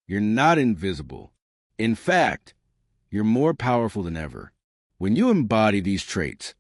You're not invisible. In fact, you're more powerful than ever. When you embody these traits,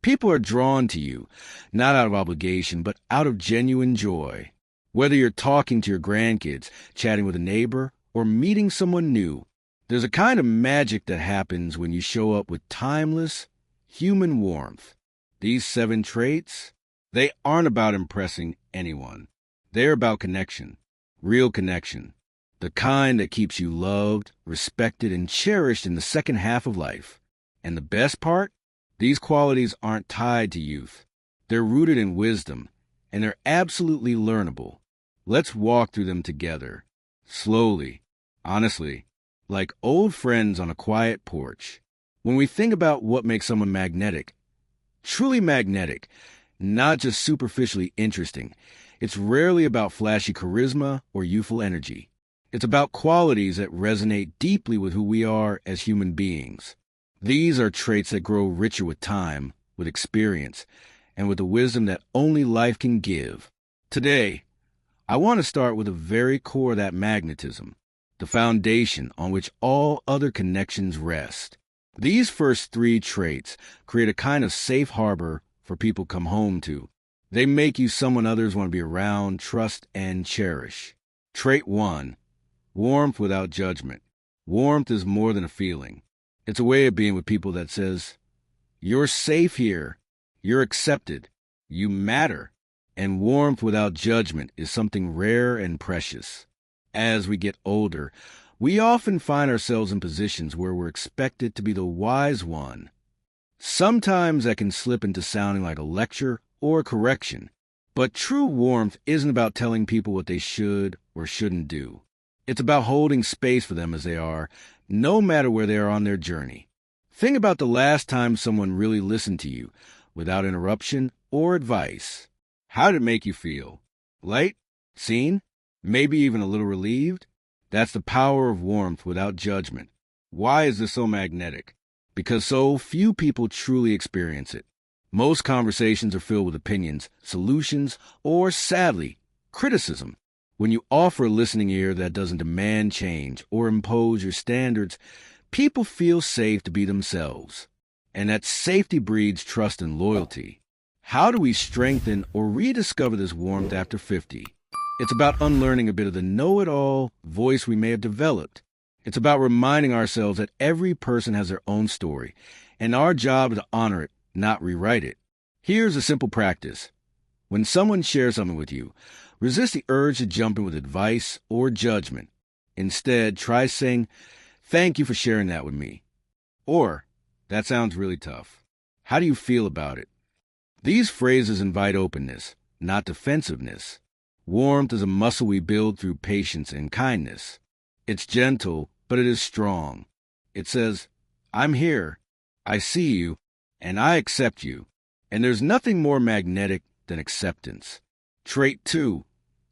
people are drawn to you, not out of obligation, but out of genuine joy. Whether you're talking to your grandkids, chatting with a neighbor, or meeting someone new, there's a kind of magic that happens when you show up with timeless, human warmth. These 7 traits, they aren't about impressing anyone. They're about connection, real connection, the kind that keeps you loved, respected, and cherished in the second half of life. And the best part? These qualities aren't tied to youth. They're rooted in wisdom, and they're absolutely learnable. Let's walk through them together, slowly, honestly, like old friends on a quiet porch. When we think about what makes someone magnetic, truly magnetic, not just superficially interesting, it's rarely about flashy charisma or youthful energy. It's about qualities that resonate deeply with who we are as human beings. These are traits that grow richer with time, with experience, and with the wisdom that only life can give. Today, I want to start with the very core of that magnetism, the foundation on which all other connections rest. These first 3 traits create a kind of safe harbor for people to come home to. They make you someone others want to be around, trust, and cherish. Trait 1, warmth without judgment. Warmth is more than a feeling. It's a way of being with people that says, you're safe here, you're accepted, you matter. And warmth without judgment is something rare and precious. As we get older, we often find ourselves in positions where we're expected to be the wise one. Sometimes that can slip into sounding like a lecture or a correction. But true warmth isn't about telling people what they should or shouldn't do. It's about holding space for them as they are, no matter where they are on their journey. Think about the last time someone really listened to you, without interruption or advice. How did it make you feel? Light? Seen? Maybe even a little relieved? That's the power of warmth without judgment. Why is this so magnetic? Because so few people truly experience it. Most conversations are filled with opinions, solutions, or, sadly, criticism. When you offer a listening ear that doesn't demand change or impose your standards, people feel safe to be themselves. And that safety breeds trust and loyalty. How do we strengthen or rediscover this warmth after 50? It's about unlearning a bit of the know-it-all voice we may have developed. It's about reminding ourselves that every person has their own story, and our job is to honor it, not rewrite it. Here's a simple practice. When someone shares something with you, resist the urge to jump in with advice or judgment. Instead, try saying, "Thank you for sharing that with me." Or, "That sounds really tough. How do you feel about it?" These phrases invite openness, not defensiveness. Warmth is a muscle we build through patience and kindness. It's gentle, but it is strong. It says, "I'm here, I see you, and I accept you." And there's nothing more magnetic than acceptance. Trait 2,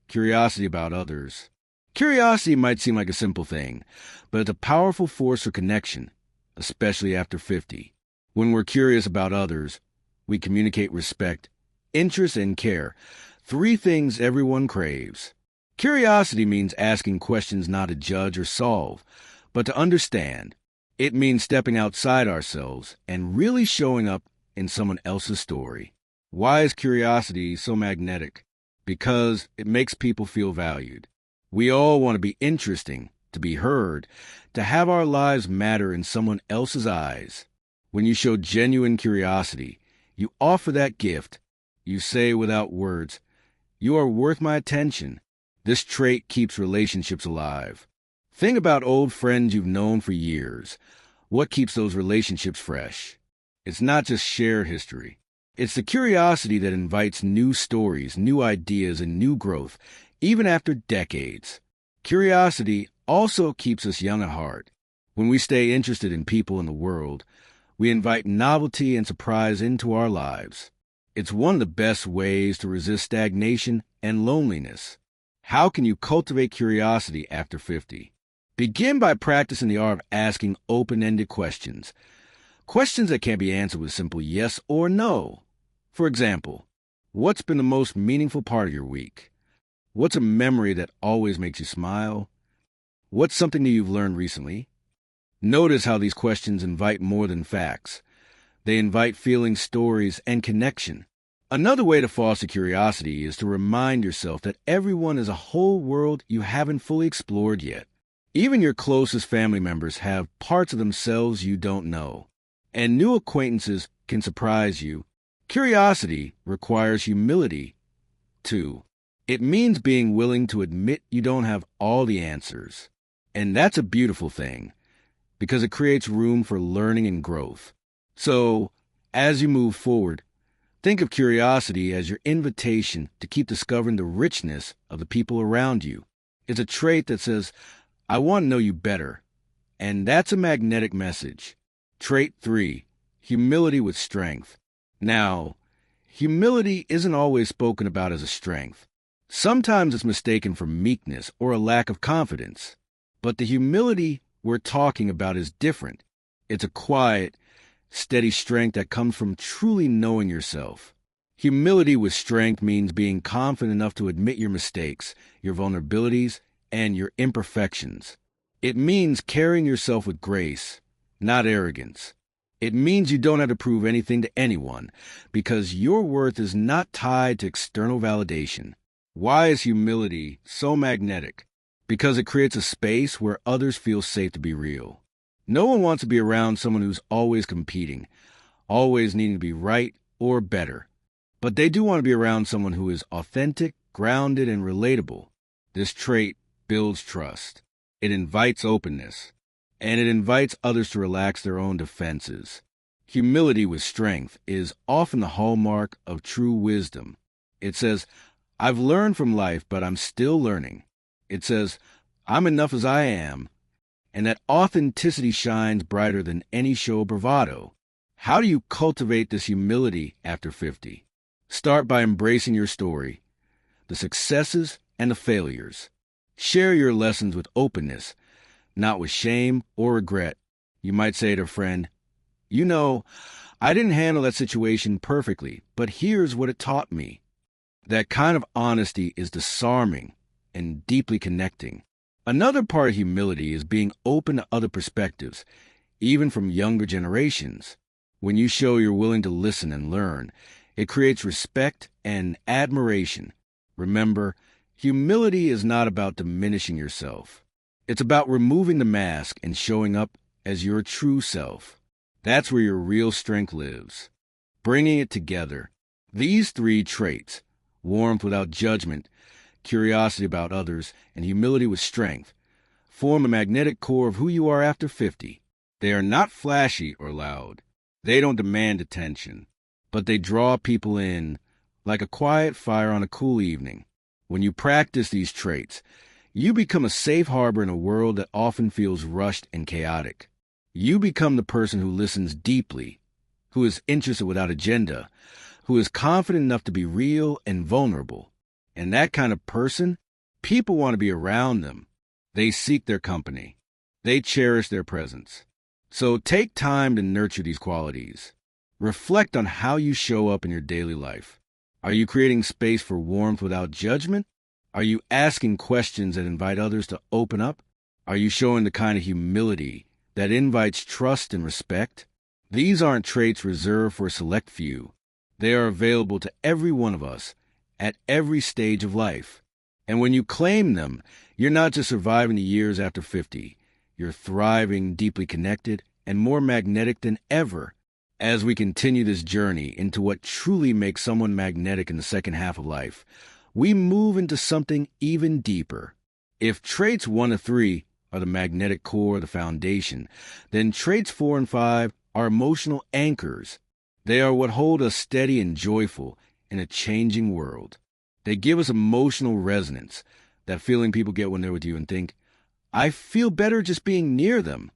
curiosity about others. Curiosity might seem like a simple thing, but it's a powerful force for connection, especially after 50. When we're curious about others, we communicate respect, interest, and care, 3 things everyone craves. Curiosity means asking questions not to judge or solve, but to understand. It means stepping outside ourselves and really showing up in someone else's story. Why is curiosity so magnetic? Because it makes people feel valued. We all want to be interesting, to be heard, to have our lives matter in someone else's eyes. When you show genuine curiosity, you offer that gift. You say without words, "You are worth my attention." This trait keeps relationships alive. Think about old friends you've known for years. What keeps those relationships fresh? It's not just shared history. It's the curiosity that invites new stories, new ideas, and new growth, even after decades. Curiosity also keeps us young at heart. When we stay interested in people in the world, we invite novelty and surprise into our lives. It's one of the best ways to resist stagnation and loneliness. How can you cultivate curiosity after 50? Begin by practicing the art of asking open-ended questions. Questions that can't be answered with simple yes or no. For example, what's been the most meaningful part of your week? What's a memory that always makes you smile? What's something that you've learned recently? Notice how these questions invite more than facts. They invite feelings, stories, and connection. Another way to foster curiosity is to remind yourself that everyone is a whole world you haven't fully explored yet. Even your closest family members have parts of themselves you don't know, and new acquaintances can surprise you. Curiosity requires humility, too. It means being willing to admit you don't have all the answers. And that's a beautiful thing, because it creates room for learning and growth. So, as you move forward, think of curiosity as your invitation to keep discovering the richness of the people around you. It's a trait that says, I want to know you better. And that's a magnetic message. Trait 3, humility with strength. Now, humility isn't always spoken about as a strength. Sometimes it's mistaken for meekness or a lack of confidence. But the humility we're talking about is different. It's a quiet, steady strength that comes from truly knowing yourself. Humility with strength means being confident enough to admit your mistakes, your vulnerabilities, and your imperfections. It means carrying yourself with grace, not arrogance. It means you don't have to prove anything to anyone, because your worth is not tied to external validation. Why is humility so magnetic? Because it creates a space where others feel safe to be real. No one wants to be around someone who's always competing, always needing to be right or better. But they do want to be around someone who is authentic, grounded, and relatable. This trait builds trust. It invites openness, and it invites others to relax their own defenses. Humility with strength is often the hallmark of true wisdom. It says, I've learned from life, but I'm still learning. It says, I'm enough as I am, and that authenticity shines brighter than any show of bravado. How do you cultivate this humility after 50? Start by embracing your story, the successes and the failures. Share your lessons with openness, not with shame or regret. You might say to a friend, you know, I didn't handle that situation perfectly, but here's what it taught me. That kind of honesty is disarming and deeply connecting. Another part of humility is being open to other perspectives, even from younger generations. When you show you're willing to listen and learn, it creates respect and admiration. Remember, humility is not about diminishing yourself. It's about removing the mask and showing up as your true self. That's where your real strength lives. Bringing it together. These 3 traits, warmth without judgment, curiosity about others, and humility with strength, form a magnetic core of who you are after 50. They are not flashy or loud. They don't demand attention, but they draw people in like a quiet fire on a cool evening. When you practice these traits, you become a safe harbor in a world that often feels rushed and chaotic. You become the person who listens deeply, who is interested without agenda, who is confident enough to be real and vulnerable. And that kind of person, people want to be around them. They seek their company. They cherish their presence. So take time to nurture these qualities. Reflect on how you show up in your daily life. Are you creating space for warmth without judgment? Are you asking questions that invite others to open up? Are you showing the kind of humility that invites trust and respect? These aren't traits reserved for a select few. They are available to every one of us at every stage of life. And when you claim them, you're not just surviving the years after 50. You're thriving, deeply connected, and more magnetic than ever. As we continue this journey into what truly makes someone magnetic in the second half of life, we move into something even deeper. If traits 1 to 3 are the magnetic core, the foundation, then traits 4 and 5 are emotional anchors. They are what hold us steady and joyful in a changing world. They give us emotional resonance, that feeling people get when they're with you and think, I feel better just being near them.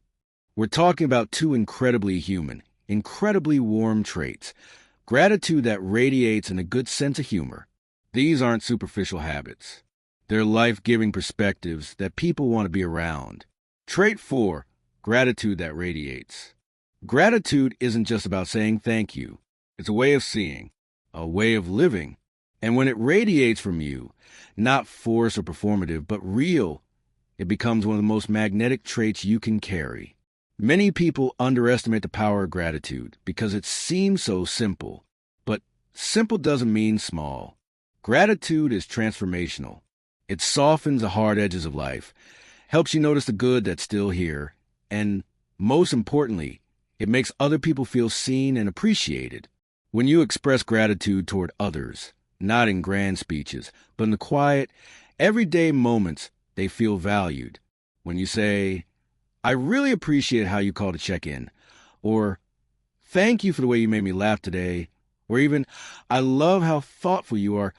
We're talking about 2 incredibly human, incredibly warm traits. Gratitude that radiates and a good sense of humor. These aren't superficial habits. They're life-giving perspectives that people want to be around. Trait 4, gratitude that radiates. Gratitude isn't just about saying thank you. It's a way of seeing, a way of living. And when it radiates from you, not forced or performative, but real, it becomes one of the most magnetic traits you can carry. Many people underestimate the power of gratitude because it seems so simple, but simple doesn't mean small. Gratitude is transformational. It softens the hard edges of life, helps you notice the good that's still here, and most importantly, it makes other people feel seen and appreciated. When you express gratitude toward others, not in grand speeches, but in the quiet, everyday moments, they feel valued. When you say, "I really appreciate how you called to check in," or "Thank you for the way you made me laugh today," or even, "I love how thoughtful you are,"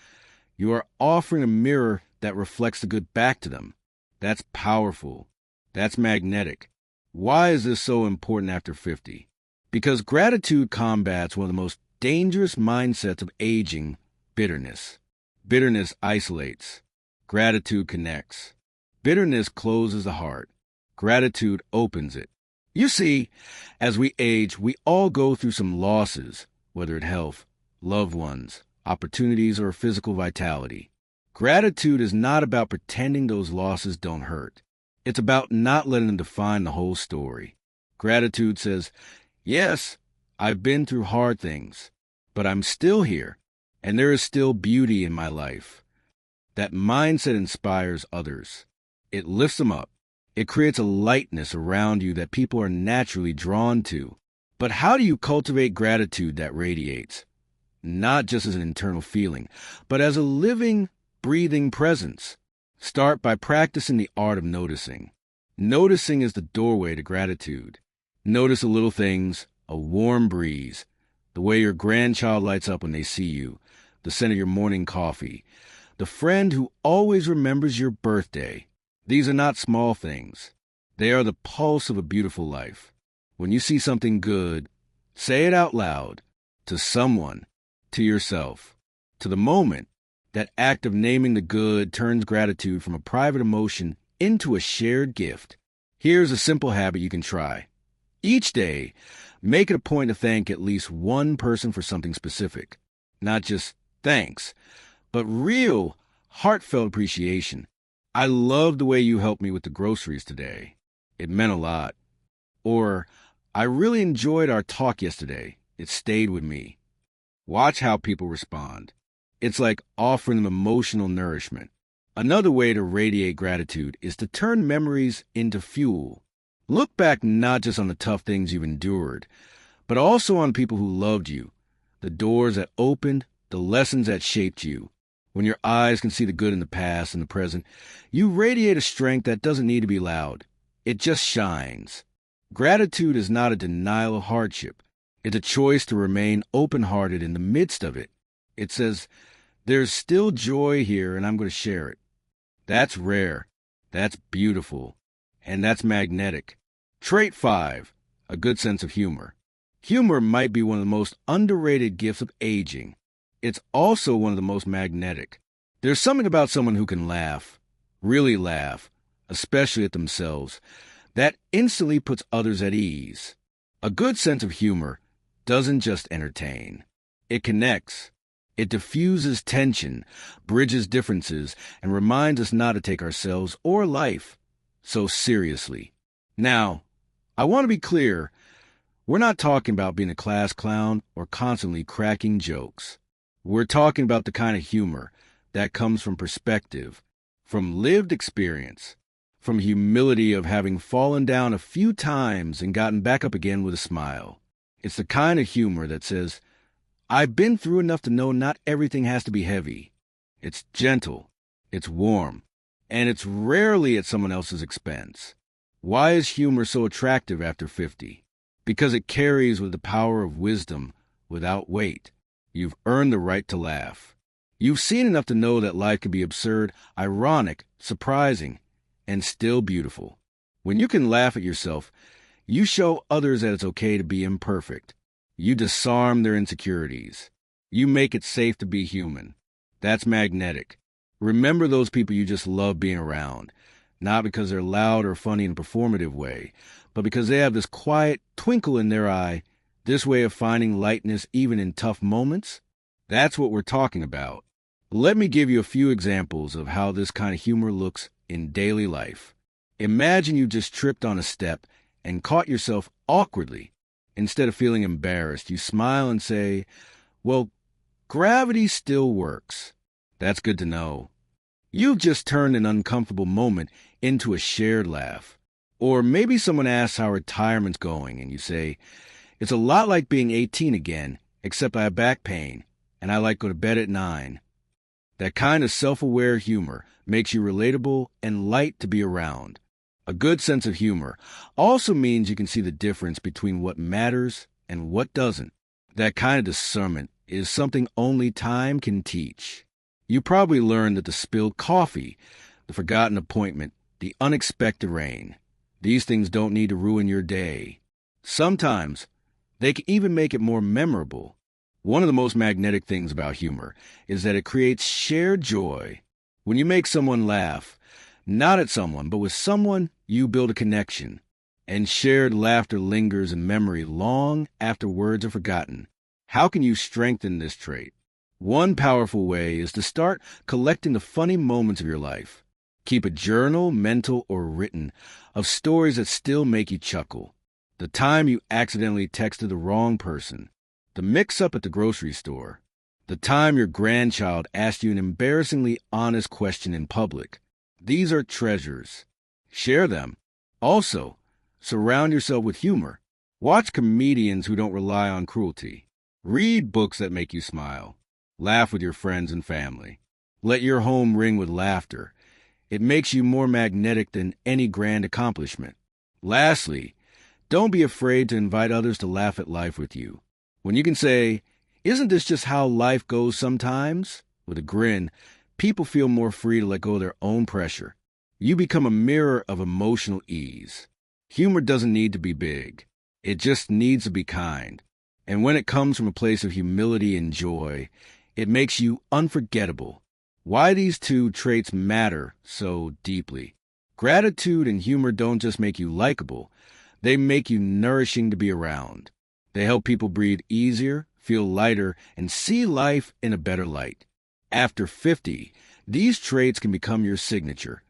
you are offering a mirror that reflects the good back to them. That's powerful. That's magnetic. Why is this so important after 50? Because gratitude combats one of the most dangerous mindsets of aging, bitterness. Bitterness isolates. Gratitude connects. Bitterness closes the heart. Gratitude opens it. You see, as we age, we all go through some losses, whether it's health, loved ones, opportunities, or physical vitality. Gratitude is not about pretending those losses don't hurt. It's about not letting them define the whole story. Gratitude says, "Yes, I've been through hard things, but I'm still here, and there is still beauty in my life." That mindset inspires others. It lifts them up. It creates a lightness around you that people are naturally drawn to. But how do you cultivate gratitude that radiates? Not just as an internal feeling, but as a living, breathing presence. Start by practicing the art of noticing. Noticing is the doorway to gratitude. Notice the little things, a warm breeze, the way your grandchild lights up when they see you, the scent of your morning coffee, the friend who always remembers your birthday. These are not small things. They are the pulse of a beautiful life. When you see something good, say it out loud, to someone, to yourself, to the moment. That act of naming the good turns gratitude from a private emotion into a shared gift. Here's a simple habit you can try. Each day, make it a point to thank at least one person for something specific. Not just thanks, but real, heartfelt appreciation. "I love the way you helped me with the groceries today. It meant a lot." Or, "I really enjoyed our talk yesterday. It stayed with me." Watch how people respond. It's like offering them emotional nourishment. Another way to radiate gratitude is to turn memories into fuel. Look back not just on the tough things you've endured, but also on people who loved you, the doors that opened, the lessons that shaped you. When your eyes can see the good in the past and the present, you radiate a strength that doesn't need to be loud. It just shines. Gratitude is not a denial of hardship. It's a choice to remain open-hearted in the midst of it. It says, "There's still joy here, and I'm going to share it." That's rare. That's beautiful. And that's magnetic. Trait 5, a good sense of humor. Humor might be one of the most underrated gifts of aging. It's also one of the most magnetic. There's something about someone who can laugh, really laugh, especially at themselves, that instantly puts others at ease. A good sense of humor doesn't just entertain. It connects. It diffuses tension, bridges differences, and reminds us not to take ourselves or life so seriously. Now, I want to be clear, we're not talking about being a class clown or constantly cracking jokes. We're talking about the kind of humor that comes from perspective, from lived experience, from humility of having fallen down a few times and gotten back up again with a smile. It's the kind of humor that says, "I've been through enough to know not everything has to be heavy." It's gentle, it's warm, and it's rarely at someone else's expense. Why is humor so attractive after 50? Because it carries with the power of wisdom without weight. You've earned the right to laugh. You've seen enough to know that life can be absurd, ironic, surprising, and still beautiful. When you can laugh at yourself, you show others that it's okay to be imperfect. You disarm their insecurities. You make it safe to be human. That's magnetic. Remember those people you just love being around, not because they're loud or funny in a performative way, but because they have this quiet twinkle in their eye, this way of finding lightness even in tough moments. That's what we're talking about. Let me give you a few examples of how this kind of humor looks in daily life. Imagine you just tripped on a step and caught yourself awkwardly. Instead of feeling embarrassed, you smile and say, "Well, gravity still works." That's good to know. You've just turned an uncomfortable moment into a shared laugh. Or maybe someone asks how retirement's going, and you say, "It's a lot like being 18 again, except I have back pain, and I like to go to bed at 9. That kind of self-aware humor makes you relatable and light to be around. A good sense of humor also means you can see the difference between what matters and what doesn't. That kind of discernment is something only time can teach. You probably learned that the spilled coffee, the forgotten appointment, the unexpected rain, these things don't need to ruin your day. Sometimes they can even make it more memorable. One of the most magnetic things about humor is that it creates shared joy. When you make someone laugh, not at someone, but with someone, you build a connection. And shared laughter lingers in memory long after words are forgotten. How can you strengthen this trait? One powerful way is to start collecting the funny moments of your life. Keep a journal, mental or written, of stories that still make you chuckle. The time you accidentally texted the wrong person. The mix-up at the grocery store. The time your grandchild asked you an embarrassingly honest question in public. These are treasures. Share them. Also, surround yourself with humor. Watch comedians who don't rely on cruelty. Read books that make you smile. Laugh with your friends and family. Let your home ring with laughter. It makes you more magnetic than any grand accomplishment. Lastly, don't be afraid to invite others to laugh at life with you. When you can say, "Isn't this just how life goes sometimes?" with a grin, people feel more free to let go of their own pressure. You become a mirror of emotional ease. Humor doesn't need to be big. It just needs to be kind. And when it comes from a place of humility and joy, it makes you unforgettable. Why these two traits matter so deeply. Gratitude and humor don't just make you likable, they make you nourishing to be around. They help people breathe easier, feel lighter, and see life in a better light. After 50, these traits can become your signature,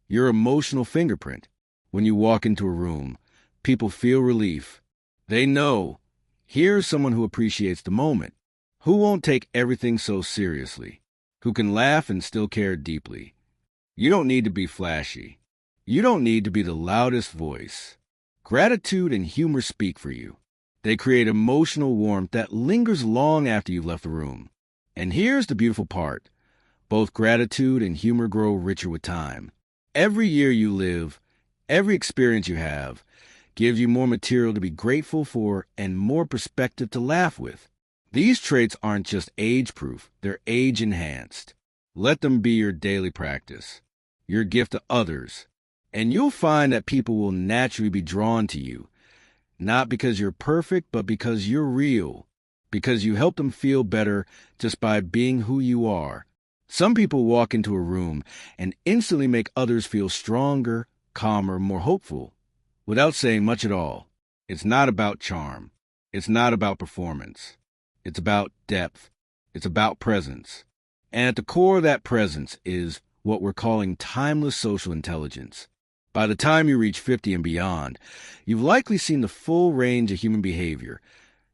your emotional fingerprint. When you walk into a room, people feel relief. They know, here's someone who appreciates the moment, who won't take everything so seriously, who can laugh and still care deeply. You don't need to be flashy. You don't need to be the loudest voice. Gratitude and humor speak for you. They create emotional warmth that lingers long after you've left the room. And here's the beautiful part. Both gratitude and humor grow richer with time. Every year you live, every experience you have, gives you more material to be grateful for and more perspective to laugh with. These traits aren't just age-proof, they're age-enhanced. Let them be your daily practice, your gift to others, and you'll find that people will naturally be drawn to you. Not because you're perfect, but because you're real. Because you help them feel better just by being who you are. Some people walk into a room and instantly make others feel stronger, calmer, more hopeful, without saying much at all. It's not about charm. It's not about performance. It's about depth. It's about presence. And at the core of that presence is what we're calling timeless social intelligence. By the time you reach 50 and beyond, you've likely seen the full range of human behavior.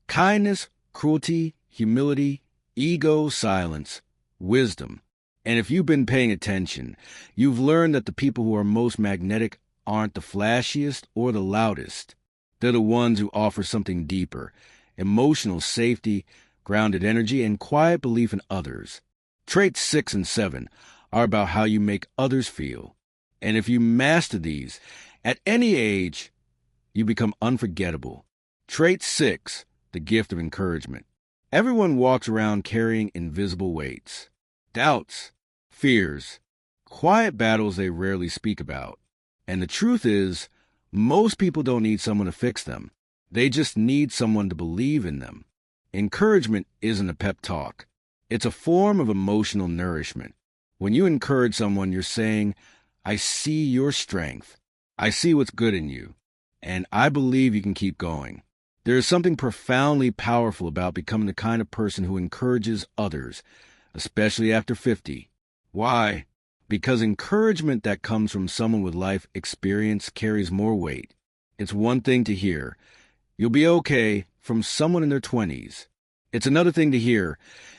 Kindness, cruelty, humility, ego, silence, wisdom. And if you've been paying attention, you've learned that the people who are most magnetic aren't the flashiest or the loudest. They're the ones who offer something deeper, emotional safety, grounded energy, and quiet belief in others. Traits 6 and 7 are about how you make others feel. And if you master these, at any age, you become unforgettable. Trait 6, the gift of encouragement. Everyone walks around carrying invisible weights. Doubts, fears, quiet battles they rarely speak about. And the truth is, most people don't need someone to fix them. They just need someone to believe in them. Encouragement isn't a pep talk. It's a form of emotional nourishment. When you encourage someone, you're saying, "I see your strength. I see what's good in you. And I believe you can keep going." There is something profoundly powerful about becoming the kind of person who encourages others, especially after 50. Why? Because encouragement that comes from someone with life experience carries more weight. It's one thing to hear, "You'll be okay," from someone in their 20s. It's another thing to hear,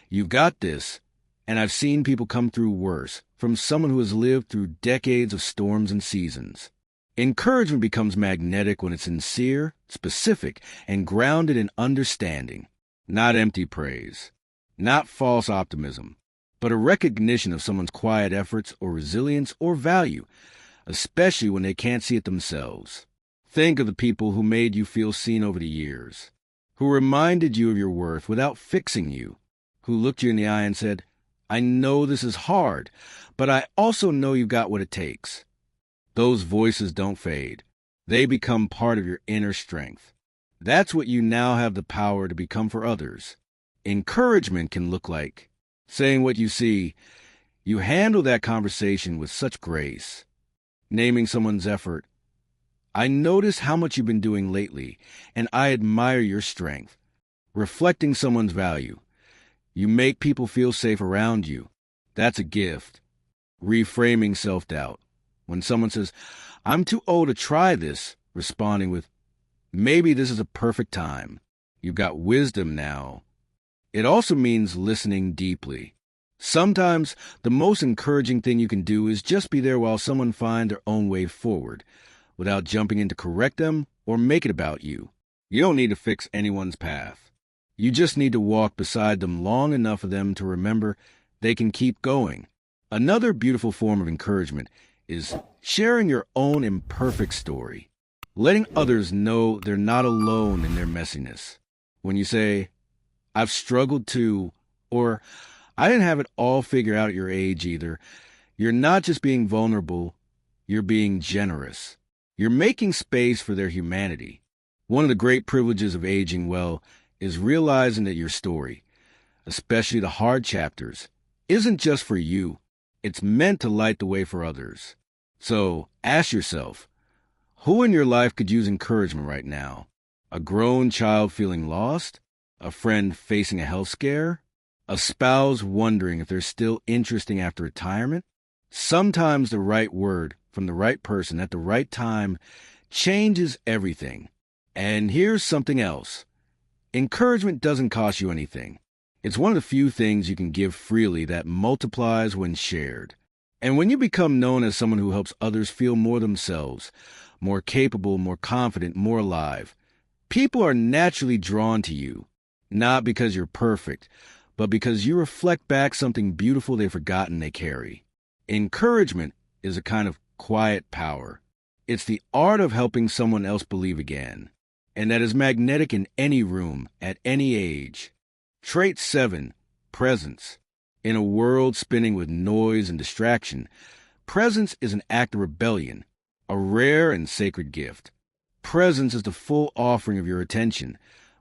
"You've got this, and I've seen people come through worse," from someone who has lived through decades of storms and seasons. Encouragement becomes magnetic when it's sincere, specific, and grounded in understanding, not empty praise, not false optimism, but a recognition of someone's quiet efforts or resilience or value, especially when they can't see it themselves. Think of the people who made you feel seen over the years, who reminded you of your worth without fixing you, who looked you in the eye and said, "I know this is hard, but I also know you've got what it takes." Those voices don't fade. They become part of your inner strength. That's what you now have the power to become for others. Encouragement can look like saying what you see. You handle that conversation with such grace. Naming someone's effort. "I notice how much you've been doing lately, and I admire your strength." Reflecting someone's value. You make people feel safe around you. That's a gift. Reframing self-doubt. When someone says, "I'm too old to try this," responding with, "Maybe this is a perfect time. You've got wisdom now." It also means listening deeply. Sometimes the most encouraging thing you can do is just be there while someone finds their own way forward, without jumping in to correct them or make it about you. You don't need to fix anyone's path. You just need to walk beside them long enough for them to remember they can keep going. Another beautiful form of encouragement is sharing your own imperfect story, letting others know they're not alone in their messiness. When you say, "I've struggled too," or "I didn't have it all figured out at your age either," you're not just being vulnerable, you're being generous. You're making space for their humanity. One of the great privileges of aging well is realizing that your story, especially the hard chapters, isn't just for you. It's meant to light the way for others. So ask yourself, who in your life could use encouragement right now? A grown child feeling lost? A friend facing a health scare? A spouse wondering if they're still interesting after retirement? Sometimes the right word from the right person at the right time changes everything. And here's something else. Encouragement doesn't cost you anything. It's one of the few things you can give freely that multiplies when shared. And when you become known as someone who helps others feel more themselves, more capable, more confident, more alive, people are naturally drawn to you, not because you're perfect, but because you reflect back something beautiful they've forgotten they carry. Encouragement is a kind of quiet power. It's the art of helping someone else believe again, and that is magnetic in any room, at any age. Trait 7, presence. In a world spinning with noise and distraction, presence is an act of rebellion, a rare and sacred gift. Presence is the full offering of your attention,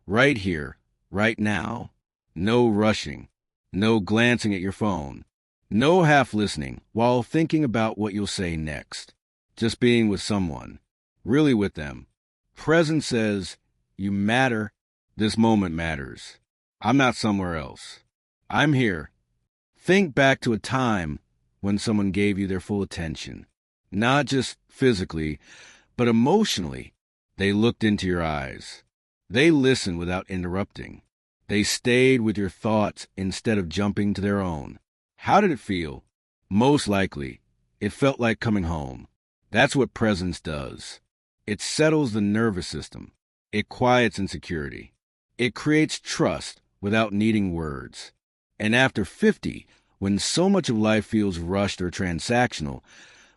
right here, right now. No rushing, no glancing at your phone, no half listening while thinking about what you'll say next. Just being with someone, really with them. Presence says, "You matter. This moment matters. I'm not somewhere else. I'm here." Think back to a time when someone gave you their full attention, not just physically, but emotionally. They looked into your eyes. They listened without interrupting. They stayed with your thoughts instead of jumping to their own. How did it feel? Most likely, it felt like coming home. That's what presence does. It settles the nervous system. It quiets insecurity. It creates trust without needing words. And after 50, when so much of life feels rushed or transactional,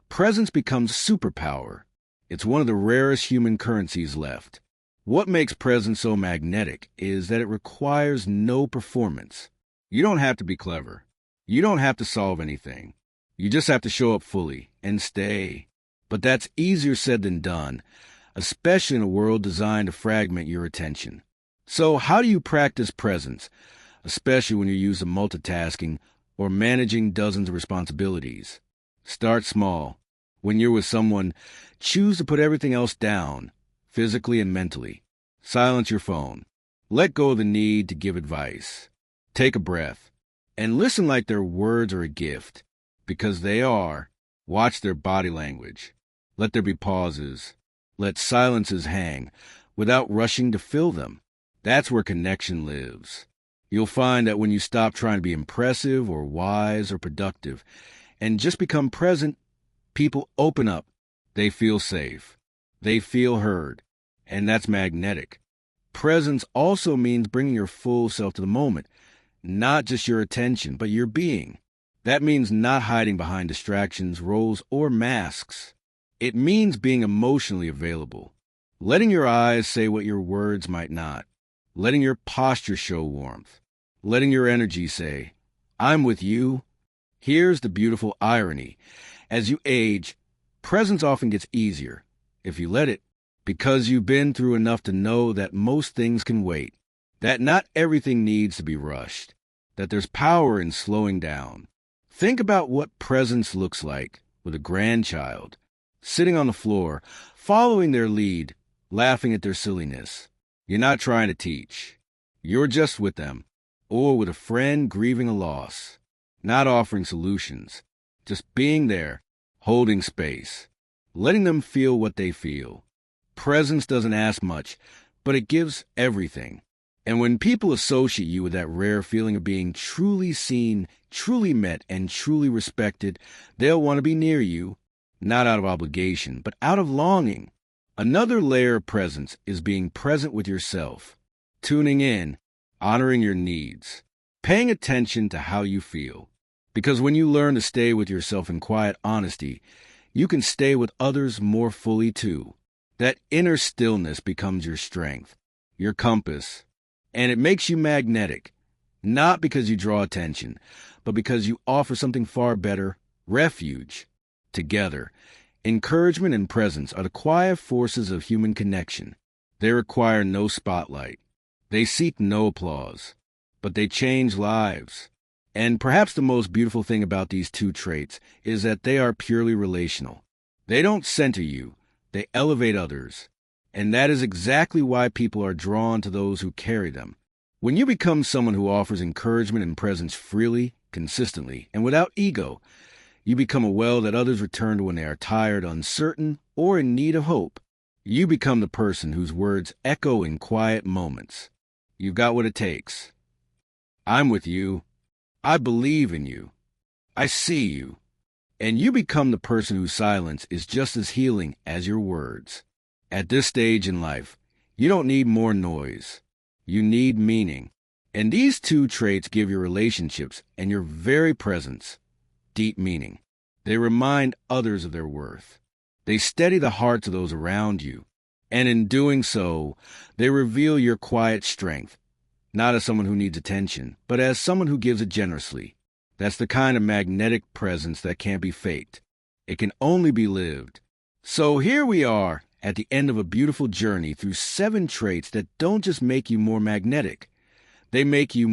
presence becomes superpower. It's one of the rarest human currencies left. What makes presence so magnetic is that it requires no performance. You don't have to be clever. You don't have to solve anything. You just have to show up fully and stay. But that's easier said than done, especially in a world designed to fragment your attention. So how do you practice presence, especially when you're used to multitasking or managing dozens of responsibilities? Start small. When you're with someone, choose to put everything else down, physically and mentally. Silence your phone. Let go of the need to give advice. Take a breath and listen like their words are a gift. because they are. Watch their body language. Let there be pauses. Let silences hang without rushing to fill them. That's where connection lives. You'll find that when you stop trying to be impressive or wise or productive and just become present, people open up. They feel safe. They feel heard. And that's magnetic. Presence also means bringing your full self to the moment, not just your attention, but your being. That means not hiding behind distractions, roles, or masks. It means being emotionally available, letting your eyes say what your words might not, letting your posture show warmth, letting your energy say, "I'm with you." Here's the beautiful irony. As you age, presence often gets easier, if you let it, because you've been through enough to know that most things can wait, that not everything needs to be rushed, that there's power in slowing down. Think about what presence looks like with a grandchild, sitting on the floor, following their lead, laughing at their silliness. You're not trying to teach. You're just with them, or with a friend grieving a loss, not offering solutions, just being there, holding space, letting them feel what they feel. Presence doesn't ask much, but it gives everything. And when people associate you with that rare feeling of being truly seen, truly met, and truly respected, they'll want to be near you, not out of obligation, but out of longing. Another layer of presence is being present with yourself, tuning in, honoring your needs, paying attention to how you feel. Because when you learn to stay with yourself in quiet honesty, you can stay with others more fully too. That inner stillness becomes your strength, your compass, and it makes you magnetic, not because you draw attention, but because you offer something far better, refuge. Together, encouragement and presence are the quiet forces of human connection. They require no spotlight. They seek no applause, but they change lives. And perhaps the most beautiful thing about these two traits is that they are purely relational. They don't center you. They elevate others, and that is exactly why people are drawn to those who carry them. When you become someone who offers encouragement and presence freely, consistently, and without ego, you become a well that others return to when they are tired, uncertain, or in need of hope. You become the person whose words echo in quiet moments. You've got what it takes. I'm with you. I believe in you. I see you. And you become the person whose silence is just as healing as your words. At this stage in life, you don't need more noise. You need meaning. And these two traits give your relationships and your very presence deep meaning. They remind others of their worth. They steady the hearts of those around you. And in doing so, they reveal your quiet strength, not as someone who needs attention, but as someone who gives it generously. That's the kind of magnetic presence that can't be faked. It can only be lived. So here we are at the end of a beautiful journey through 7 traits that don't just make you more magnetic. They make you,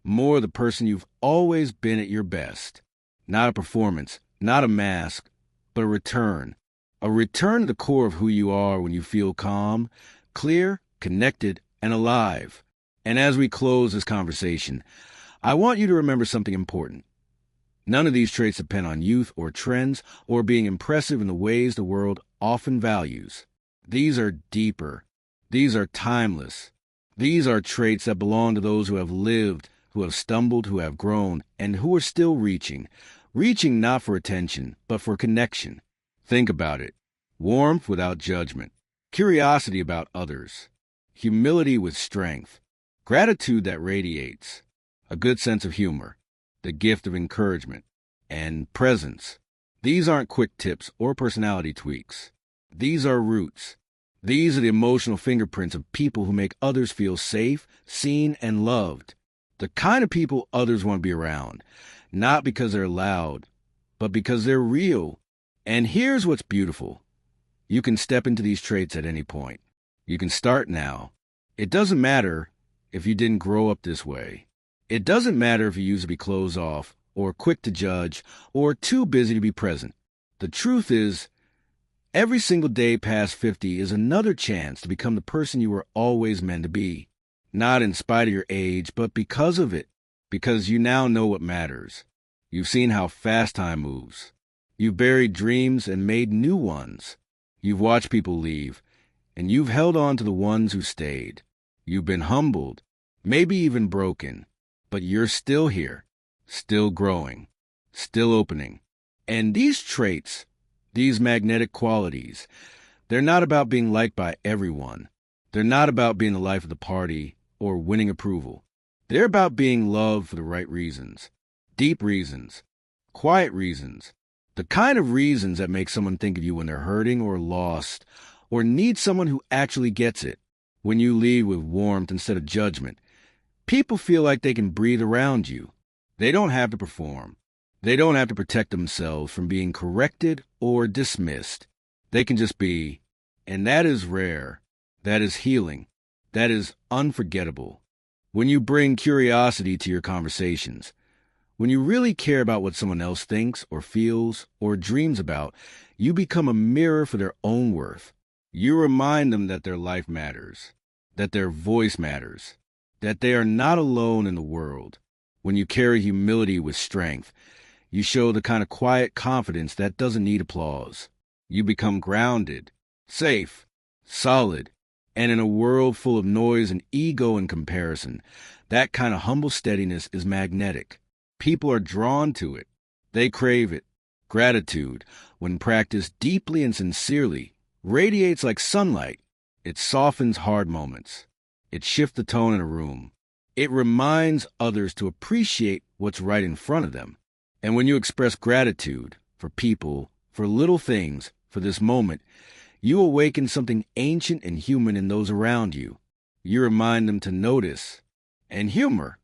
more the person you've always been at your best. Not a performance, not a mask, but a return. A return to the core of who you are when you feel calm, clear, connected, and alive. And as we close this conversation, I want you to remember something important. None of these traits depend on youth or trends or being impressive in the ways the world often values. These are deeper. These are timeless. These are traits that belong to those who have lived, who have stumbled, who have grown, and who are still reaching not for attention, but for connection. Think about it. Warmth without judgment, curiosity about others, humility with strength, gratitude that radiates, a good sense of humor, the gift of encouragement, and presence. These aren't quick tips or personality tweaks. These are roots. These are the emotional fingerprints of people who make others feel safe, seen, and loved. The kind of people others want to be around, not because they're loud, but because they're real. And here's what's beautiful. You can step into these traits at any point. You can start now. It doesn't matter if you didn't grow up this way. It doesn't matter if you used to be closed off, or quick to judge, or too busy to be present. The truth is, every single day past 50 is another chance to become the person you were always meant to be. Not in spite of your age, but because of it. Because you now know what matters. You've seen how fast time moves. You've buried dreams and made new ones. You've watched people leave, and you've held on to the ones who stayed. You've been humbled, maybe even broken, but you're still here, still growing, still opening. And these traits, these magnetic qualities, they're not about being liked by everyone. They're not about being the life of the party or winning approval. They're about being loved for the right reasons, deep reasons, quiet reasons, the kind of reasons that make someone think of you when they're hurting or lost or need someone who actually gets it. When you lead with warmth instead of judgment, people feel like they can breathe around you. They don't have to perform. They don't have to protect themselves from being corrected or dismissed. They can just be, and that is rare. That is healing. That is unforgettable. When you bring curiosity to your conversations, when you really care about what someone else thinks or feels or dreams about, you become a mirror for their own worth. You remind them that their life matters, that their voice matters, that they are not alone in the world. When you carry humility with strength, you show the kind of quiet confidence that doesn't need applause. You become grounded, safe, solid, and in a world full of noise and ego and comparison, that kind of humble steadiness is magnetic. People are drawn to it. They crave it. Gratitude, when practiced deeply and sincerely, radiates like sunlight. It softens hard moments. It shifts the tone in a room. It reminds others to appreciate what's right in front of them. And when you express gratitude for people, for little things, for this moment, you awaken something ancient and human in those around you. You remind them to notice. And humor,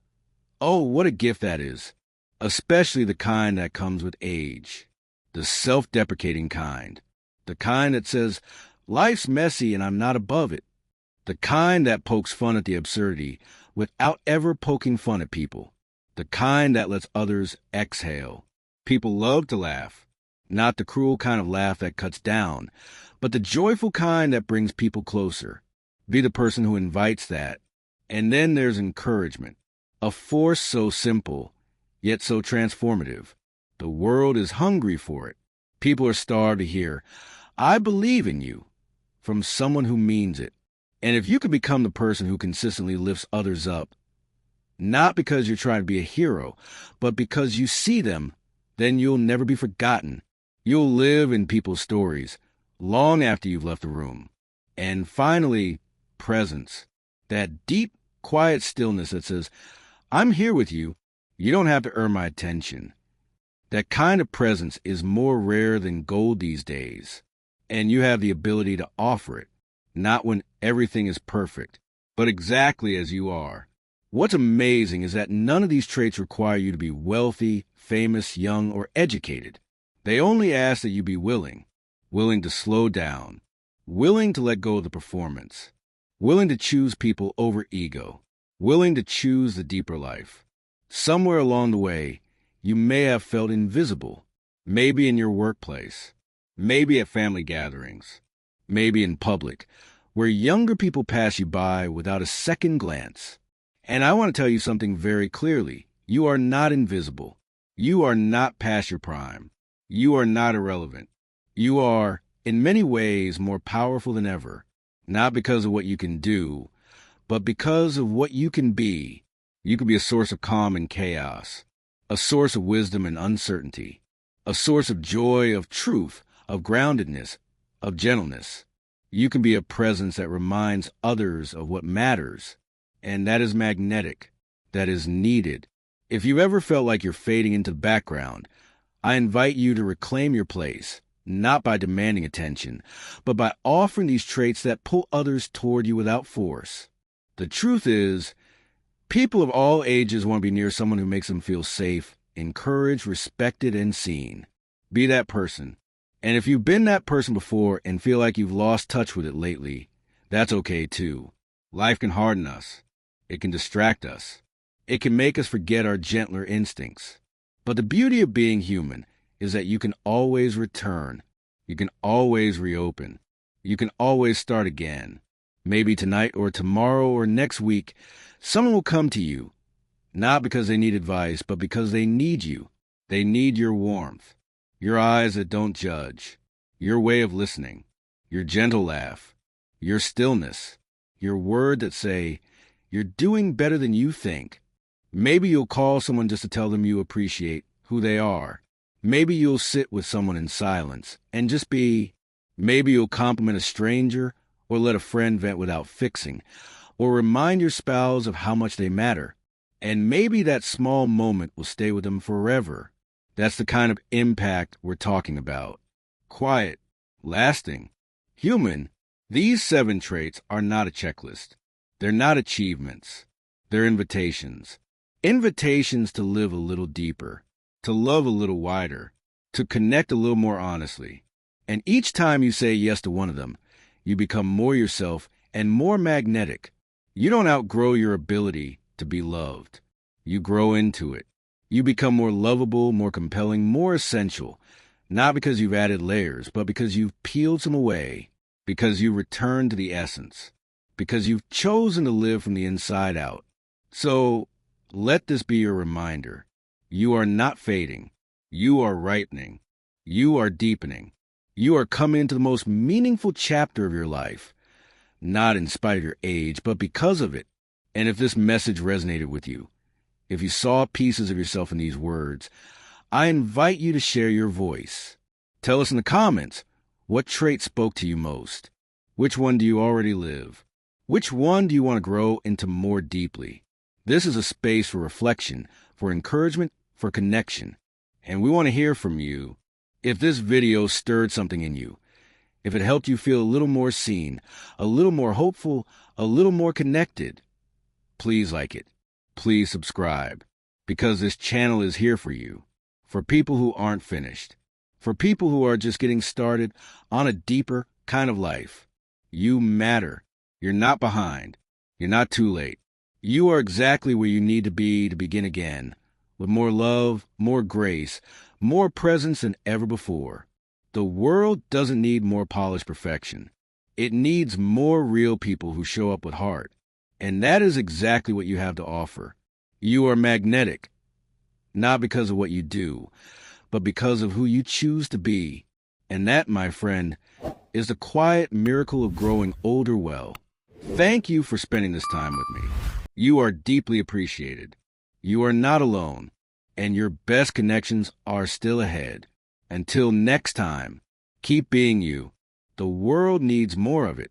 oh, what a gift that is. Especially the kind that comes with age. The self-deprecating kind. The kind that says, life's messy and I'm not above it. The kind that pokes fun at the absurdity without ever poking fun at people. The kind that lets others exhale. People love to laugh. Not the cruel kind of laugh that cuts down, but the joyful kind that brings people closer. Be the person who invites that. And then there's encouragement. A force so simple, yet so transformative. The world is hungry for it. People are starved to hear, I believe in you, from someone who means it. And if you can become the person who consistently lifts others up, not because you're trying to be a hero, but because you see them, then you'll never be forgotten. You'll live in people's stories long after you've left the room. And finally, presence. That deep, quiet stillness that says, I'm here with you. You don't have to earn my attention. That kind of presence is more rare than gold these days. And you have the ability to offer it, not when everything is perfect, but exactly as you are. What's amazing is that none of these traits require you to be wealthy, famous, young, or educated. They only ask that you be willing to slow down, willing to let go of the performance, willing to choose people over ego, willing to choose the deeper life. Somewhere along the way, you may have felt invisible, maybe in your workplace, maybe at family gatherings, maybe in public, where younger people pass you by without a second glance. And I want to tell you something very clearly. You are not invisible. You are not past your prime. You are not irrelevant. You are, in many ways, more powerful than ever, not because of what you can do, but because of what you can be. You can be a source of calm in chaos, a source of wisdom in uncertainty, a source of joy, of truth, of groundedness, of gentleness. You can be a presence that reminds others of what matters, and that is magnetic, that is needed. If you've ever felt like you're fading into the background, I invite you to reclaim your place, not by demanding attention, but by offering these traits that pull others toward you without force. The truth is, people of all ages want to be near someone who makes them feel safe, encouraged, respected, and seen. Be that person. And if you've been that person before and feel like you've lost touch with it lately, that's okay too. Life can harden us. It can distract us. It can make us forget our gentler instincts. But the beauty of being human is that you can always return. You can always reopen. You can always start again. Maybe tonight or tomorrow or next week, someone will come to you, not because they need advice, but because they need you. They need your warmth, your eyes that don't judge, your way of listening, your gentle laugh, your stillness, your word that say, "You're doing better than you think." Maybe you'll call someone just to tell them you appreciate who they are. Maybe you'll sit with someone in silence and just be. Maybe you'll compliment a stranger or let a friend vent without fixing, or remind your spouse of how much they matter. And maybe that small moment will stay with them forever. That's the kind of impact we're talking about. Quiet, lasting, human. These 7 traits are not a checklist. They're not achievements. They're invitations. Invitations to live a little deeper, to love a little wider, to connect a little more honestly. And each time you say yes to one of them, you become more yourself and more magnetic. You don't outgrow your ability to be loved. You grow into it. You become more lovable, more compelling, more essential, not because you've added layers, but because you've peeled some away, because you return to the essence, because you've chosen to live from the inside out. So let this be your reminder. You are not fading. You are ripening. You are deepening. You are coming into the most meaningful chapter of your life, not in spite of your age, but because of it. And if this message resonated with you, if you saw pieces of yourself in these words, I invite you to share your voice. Tell us in the comments, what trait spoke to you most? Which one do you already live? Which one do you want to grow into more deeply? This is a space for reflection, for encouragement, for connection. And we want to hear from you. If this video stirred something in you, if it helped you feel a little more seen, a little more hopeful, a little more connected, please like it. Please subscribe, because this channel is here for you, for people who aren't finished, for people who are just getting started on a deeper kind of life. You matter. You're not behind. You're not too late. You are exactly where you need to be to begin again, with more love, more grace, more presence than ever before. The world doesn't need more polished perfection. It needs more real people who show up with heart. And that is exactly what you have to offer. You are magnetic, not because of what you do, but because of who you choose to be. And that, my friend, is the quiet miracle of growing older well. Thank you for spending this time with me. You are deeply appreciated. You are not alone, and your best connections are still ahead. Until next time, keep being you. The world needs more of it.